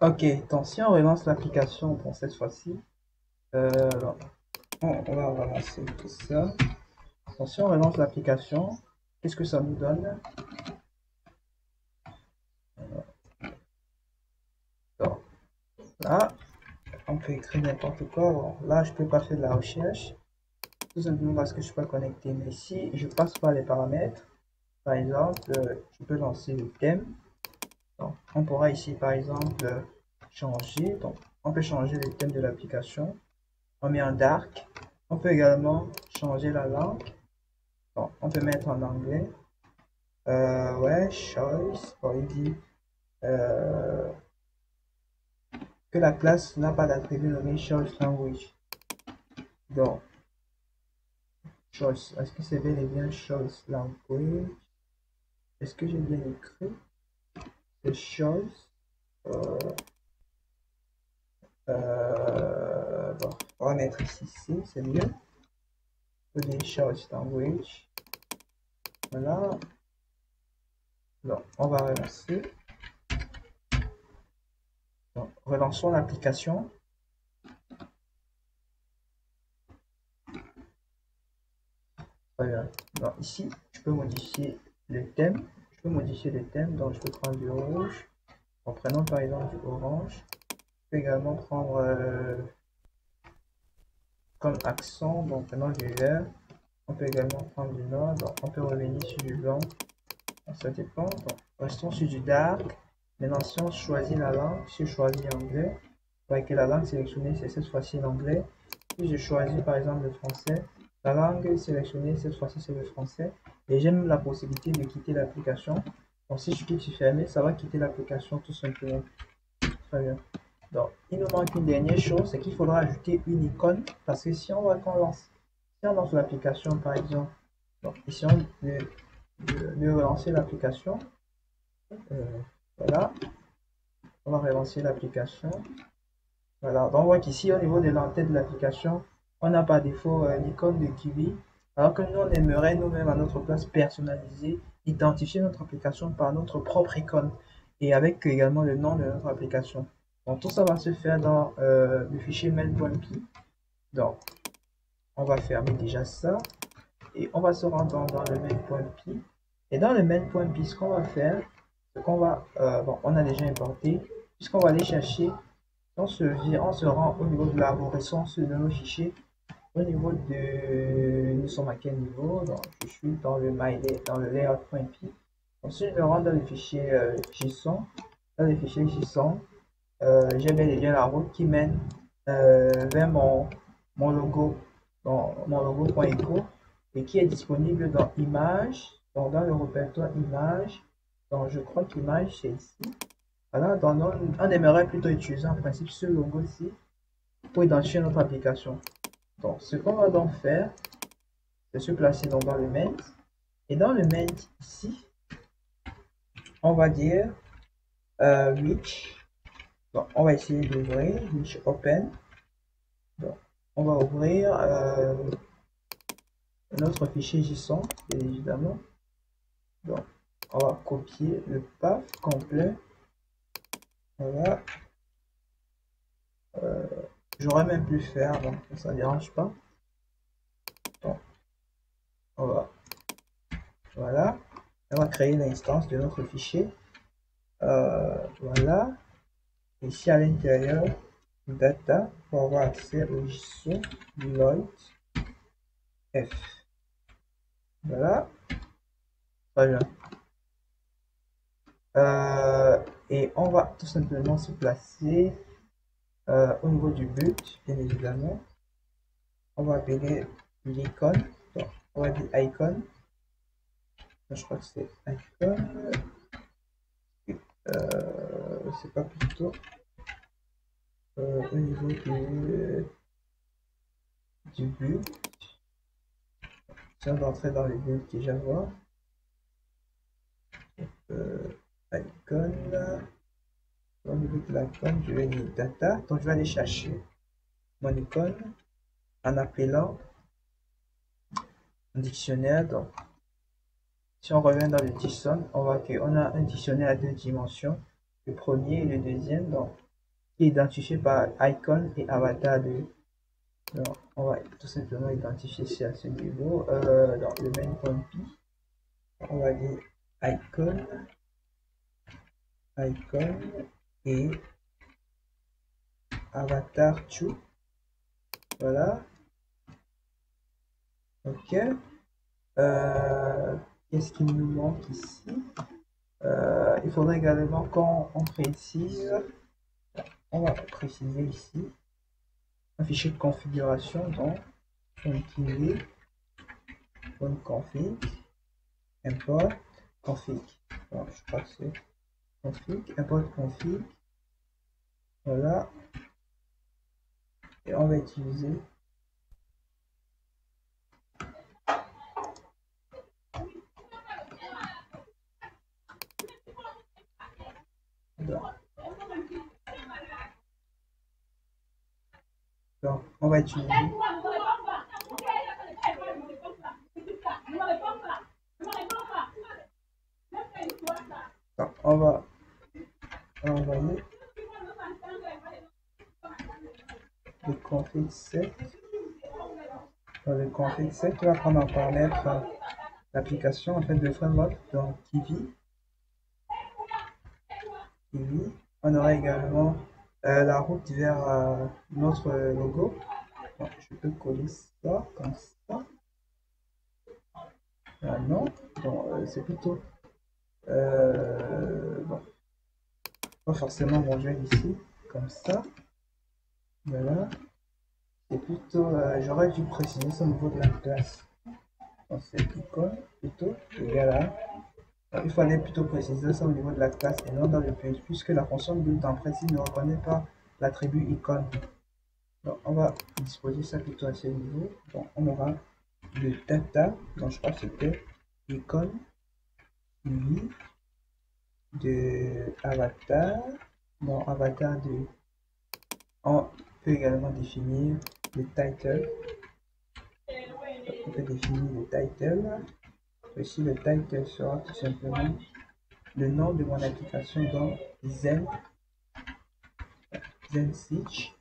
Ok, donc si on relance l'application pour cette fois-ci, alors, on va relancer tout ça. Donc si on relance l'application, qu'est-ce que ça nous donne? Donc, là, on peut écrire n'importe quoi. Bon, là, je peux pas faire de la recherche, tout simplement parce que je suis pas connecté. Mais si je passe par les paramètres, par exemple, je peux lancer le thème. Donc, on pourra ici, par exemple, changer. Donc, on peut changer le thème de l'application. On met en dark. On peut également changer la langue. Donc, on peut mettre en anglais. Ouais, choice. Bon, il dit que la classe n'a pas d'attribut nommé choice language. Donc, choice. Est-ce que c'est bel et bien choice language? Est-ce que j'ai bien écrit? C'est choice. Euh, bon, on va mettre ici C, c'est mieux. Des choice language. Voilà. Donc, on va relancer. Donc, relançons l'application. Voilà. Donc, ici, je peux modifier le thème. Je peux modifier le thème. Donc, je peux prendre du rouge. En prenant par exemple du orange. Je peux également prendre comme accent. Donc, prenant du vert. On peut également prendre du noir. Donc, on peut revenir sur du blanc. Donc, ça dépend. Donc, restons sur du dark. Maintenant, si on choisit la langue, si je choisis anglais, vous voyez que la langue sélectionnée, c'est cette fois-ci l'anglais. Si je choisis par exemple le français, la langue sélectionnée, cette fois-ci, c'est le français. Et j'ai même la possibilité de quitter l'application. Donc, si je clique sur fermer, ça va quitter l'application tout simplement. Très bien. Donc, il nous manque une dernière chose, c'est qu'il faudra ajouter une icône. Parce que si on voit qu'on lance, si on lance l'application par exemple, donc essayons de relancer l'application. Voilà, on va relancer l'application. Voilà, donc on voit qu'ici au niveau de l'entête de l'application, on n'a par défaut l'icône de Kiwi, alors que nous on aimerait nous-mêmes à notre place personnaliser, identifier notre application par notre propre icône et avec également le nom de notre application. Donc tout ça va se faire dans le fichier mail.py. Donc on va fermer déjà ça et on va se rendre dans le mail.py. Et dans le mail.py, ce qu'on va faire, c'est qu'on va, bon, on a déjà importé, puisqu'on va aller chercher, on se rend au niveau de l'arborescence de nos fichiers, au niveau de, nous sommes à quel niveau, donc je suis dans le dans le layout.py. Ensuite, je me rends dans le fichier JSON, dans le fichier JSON, j'ai bel et bien la route qui mène vers mon logo, mon logo.eco et qui est disponible dans Images, donc dans le répertoire Images. Donc je crois qu'Image c'est ici. Voilà, donc on aimerait plutôt utiliser en principe ce logo-ci pour identifier notre application. Donc ce qu'on va donc faire, c'est se placer donc dans le main. Et dans le main ici, on va dire reach. Donc on va essayer d'ouvrir reach open. Donc, on va ouvrir notre fichier JSON, bien évidemment. Donc, on va copier le path complet. Voilà. J'aurais même pu faire, donc ça ne dérange pas. Donc, on va, voilà. On va créer l'instance de notre fichier. Voilà. Ici à l'intérieur, data, pour avoir accès au JSON, Lloyd F. Voilà. Très bien. Et on va tout simplement se placer au niveau du but, bien évidemment. On va appeler l'icône. On va dire icon. Je crois que c'est icon. C'est pas plutôt au niveau du but. Si on va entrer dans les buts que j'avais. Icon. Au niveau de l'icône, je vais dire data. Donc, je vais aller chercher mon icône en appelant un dictionnaire. Donc, si on revient dans le JSON, on voit qu'on a un dictionnaire à 2 dimensions. Le premier et le deuxième, donc, qui est identifié par icon et avatar de. Donc, on va tout simplement identifier ça à ce niveau. Dans le main.py, on va dire icon, et avatar to. Voilà. Ok. Qu'est-ce qu'il nous manque ici? Il faudrait également qu'on précise, on va préciser ici un fichier de configuration, donc config, import config. Bon, je crois que c'est config, import config. Voilà. Et on va utiliser donc on va utiliser donc, on va envoyer le config set. Dans le config set, on va prendre en paramètre l'application en fait de framework, donc Kiwi. On aura également la route vers notre logo. Donc, je peux coller ça comme ça. Non, bon, c'est plutôt bon, pas forcément manger ici comme ça. Voilà, c'est plutôt j'aurais dû préciser ça au niveau de la classe. Donc c'est icône plutôt égal à. Il fallait plutôt préciser ça au niveau de la classe et non dans le pays, puisque la fonction build en principe ne reconnaît pas l'attribut icône. Donc on va disposer ça plutôt à ce niveau. Donc on aura le data, donc je crois que c'était icône UI de avatar. Bon, avatar de. On peut également définir le title. On peut définir le title. Ici, le title sera tout simplement le nom de mon application dans ZenStitch.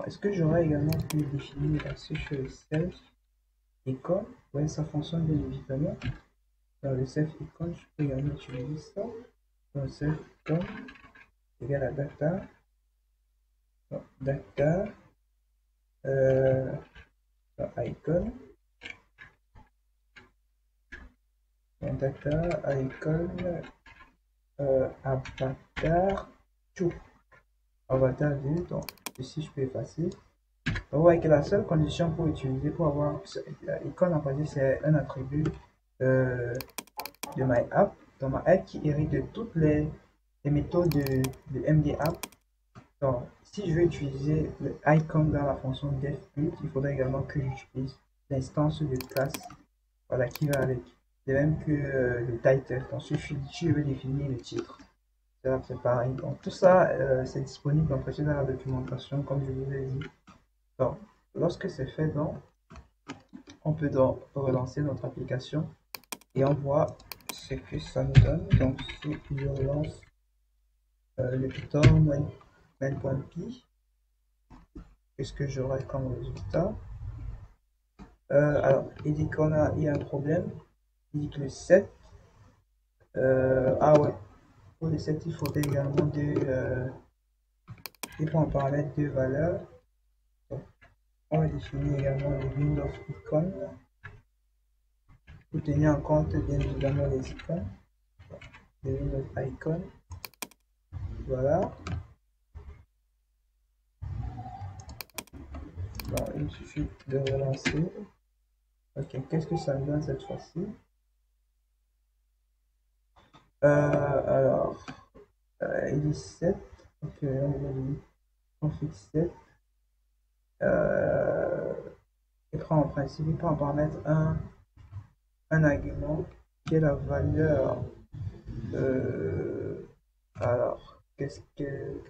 Est-ce que j'aurais également pu définir la switch self icon? Oui, ça fonctionne bien évidemment. Dans le self icon, je peux également utiliser ça. Dans le self icon égale à data. Donc, data icon. Donc, data icon avatar tout. Avatar view. Donc, ici, je peux effacer. Vous voyez que la seule condition pour utiliser, pour avoir l'icône en principe, c'est un attribut de my app, dans ma app qui hérite de toutes les méthodes de MDApp. Donc, si je veux utiliser le icon dans la fonction def-build, il faudrait également que j'utilise l'instance de classe, voilà, qui va avec. De même que le title. Donc, si je veux définir le titre, c'est pareil. Donc, tout ça, c'est disponible en précis dans la documentation, comme je vous ai dit. Donc, lorsque c'est fait, donc, on peut donc relancer notre application et on voit ce que ça nous donne. Donc, si je relance le Python main.py, qu'est-ce que j'aurai comme résultat? Alors, il dit il y a un problème. Il dit que le 7, ah ouais, pour le 7, il faudrait également il faut en paramètre deux valeurs. Donc, on va définir également le Windows icon pour tenir en compte bien évidemment les icônes. Les Windows icon. Voilà. Bon, il suffit de relancer. Ok, qu'est-ce que ça me donne cette fois-ci? Alors, il dit 7. Ok, on va dire config 7. Il prend en principe, il peut en paramètre un argument qui est la valeur. Alors, qu'est-ce que...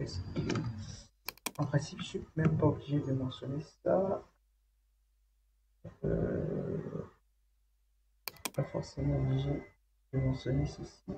En principe, je suis même pas obligé de mentionner ça. Euh, Pas forcément obligé de mentionner ceci.